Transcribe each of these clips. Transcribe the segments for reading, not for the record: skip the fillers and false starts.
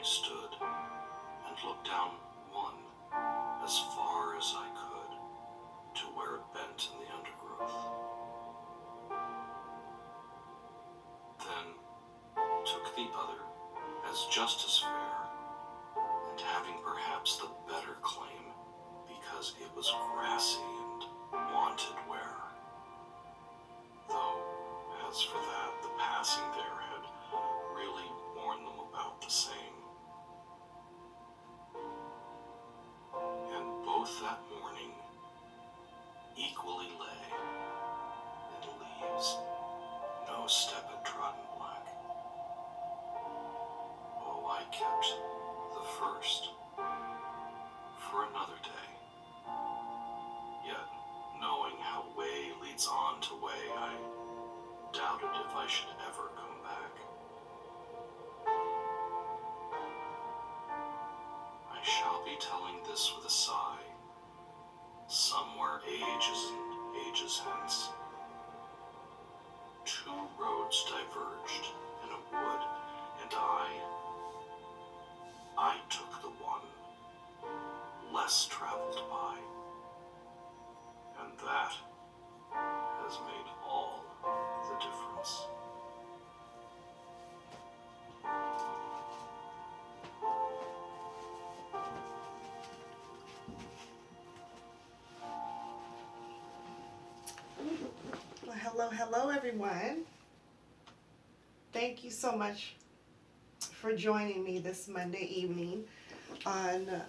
stood and looked down one as far as I could to where it bent in the undergrowth. Then took the other as just as fair, and having perhaps the better claim because it was grassy and wanted wear. Though, as for that, the passing there had really worn them about the same. And both that morning equally lay in leaves no step had trodden black. Oh, I kept the first for another day. Yet, knowing how way leads on to way, I doubted if I should ever come back. I shall be telling this with a sigh, somewhere ages and ages hence. Two roads diverged in a wood, and I took the one less traveled by, and that has made all the difference. Well, hello everyone. Thank you so much for joining me this Monday evening on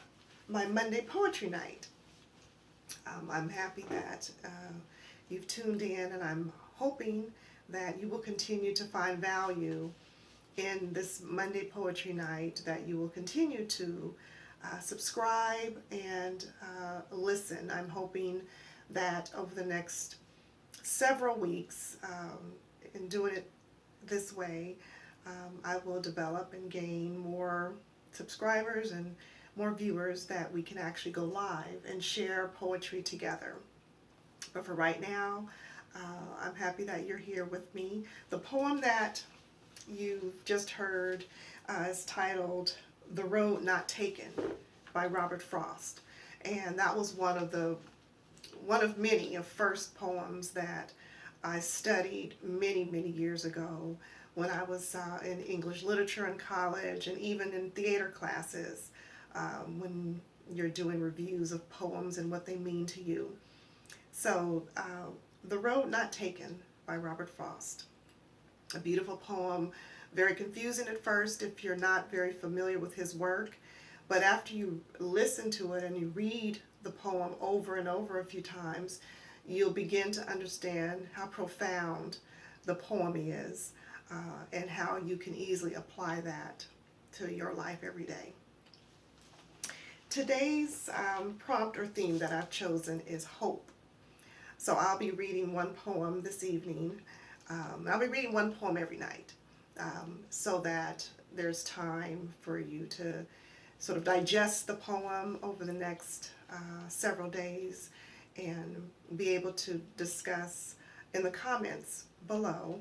my Monday Poetry Night. I'm happy that you've tuned in, and I'm hoping that you will continue to find value in this Monday Poetry Night, that you will continue to subscribe and listen. I'm hoping that over the next several weeks, in doing it this way, I will develop and gain more subscribers and more viewers, that we can actually go live and share poetry together. But for right now, I'm happy that you're here with me. The poem that you've just heard is titled "The Road Not Taken" by Robert Frost, and that was one of many of first poems that I studied many years ago when I was in English literature in college, and even in theater classes, when you're doing reviews of poems and what they mean to you. So, "The Road Not Taken" by Robert Frost. A beautiful poem, very confusing at first if you're not very familiar with his work, but after you listen to it and you read the poem over and over a few times, you'll begin to understand how profound the poem is, and how you can easily apply that to your life every day. Today's prompt or theme that I've chosen is hope. So I'll be reading one poem this evening. I'll be reading one poem every night, so that there's time for you to sort of digest the poem over the next several days, and be able to discuss in the comments below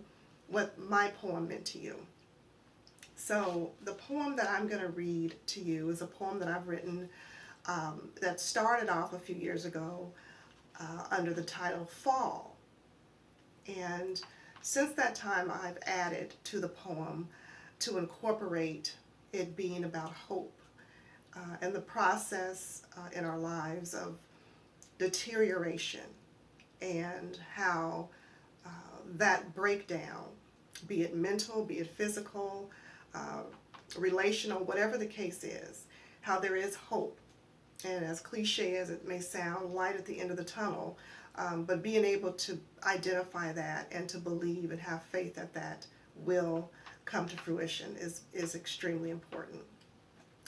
what my poem meant to you. So the poem that I'm going to read to you is a poem that I've written that started off a few years ago under the title "Fall." And since that time, I've added to the poem to incorporate it being about hope, and the process in our lives of deterioration, and how that breakdown, be it mental, be it physical, relational, whatever the case is, how there is hope. And as cliche as it may sound, light at the end of the tunnel, but being able to identify that and to believe and have faith that that will come to fruition is extremely important.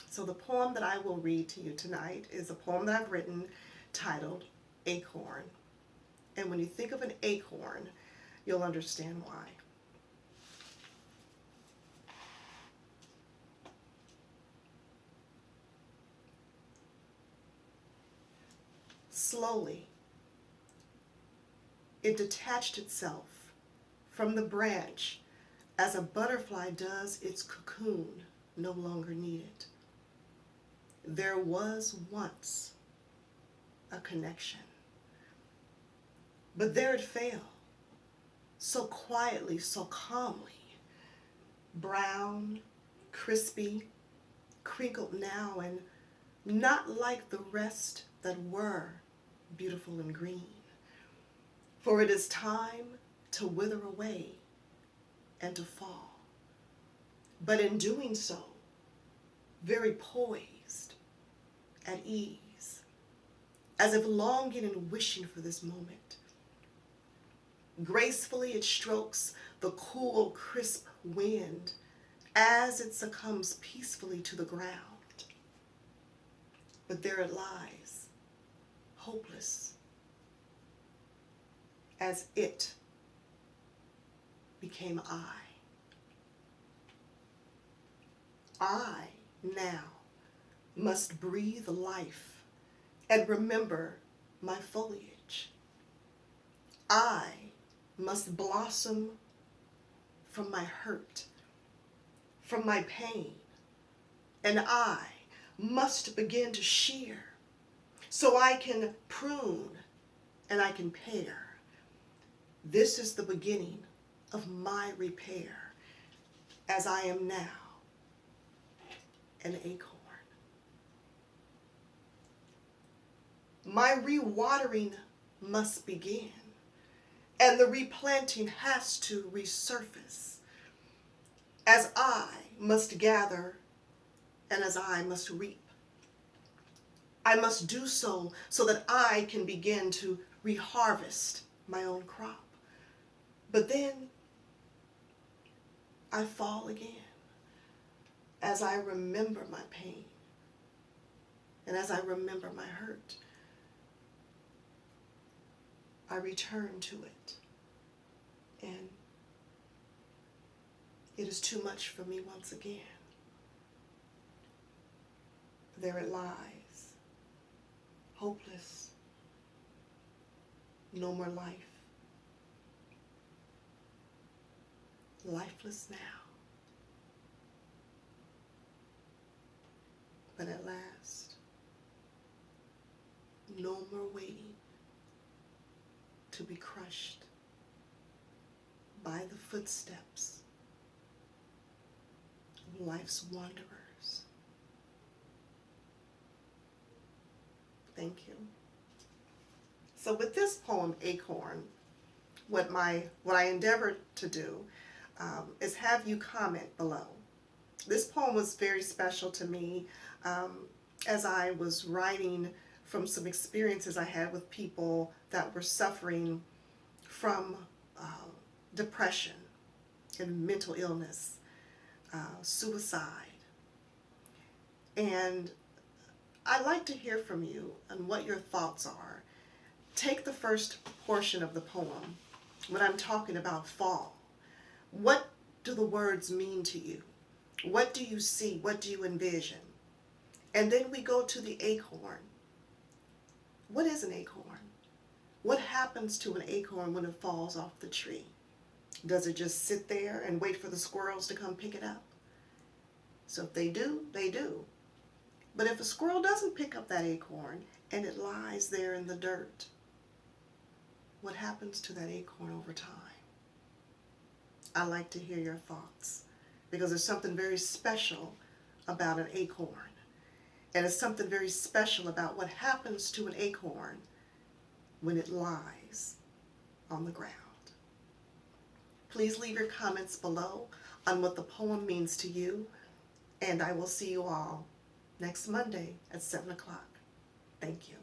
So the poem that I will read to you tonight is a poem that I've written titled "ACORN." And when you think of an acorn, you'll understand why. Slowly, it detached itself from the branch as a butterfly does its cocoon. no longer needed. There was once a connection, but there it fell, so quietly, so calmly, brown, crispy, crinkled now, and not like the rest that were beautiful and green. For it is time to wither away and to fall. But in doing so, very poised, at ease, as if longing and wishing for this moment. Gracefully it strokes the cool, crisp wind as it succumbs peacefully to the ground. But there it lies, hopeless, as it became I. I now must breathe life and remember my foliage. I must blossom from my hurt, from my pain, and I must begin to shear so I can prune and I can pare. This is the beginning of my repair, as I am now an acorn. My rewatering must begin, and the replanting has to resurface, as I must gather and as I must reap. I must do so that I can begin to reharvest my own crop. But then I fall again as I remember my pain and as I remember my hurt. I return to it, and it is too much for me once again. There it lies, hopeless, no more life, lifeless now. But at last, no more waiting to be crushed by the footsteps of life's wanderers. Thank you. So with this poem, Acorn, what I endeavored to do is have you comment below. This poem was very special to me as I was writing from some experiences I had with people that were suffering from depression and mental illness, suicide. And I'd like to hear from you on what your thoughts are. Take the first portion of the poem, when I'm talking about fall. What do the words mean to you? What do you see? What do you envision? And then we go to the acorn. What is an acorn? What happens to an acorn when it falls off the tree? Does it just sit there and wait for the squirrels to come pick it up? So if they do, they do. But if a squirrel doesn't pick up that acorn and it lies there in the dirt, what happens to that acorn over time? I'd like to hear your thoughts, because there's something very special about an acorn. And it's something very special about what happens to an acorn when it lies on the ground. Please leave your comments below on what the poem means to you, and I will see you all next Monday at 7 o'clock. Thank you.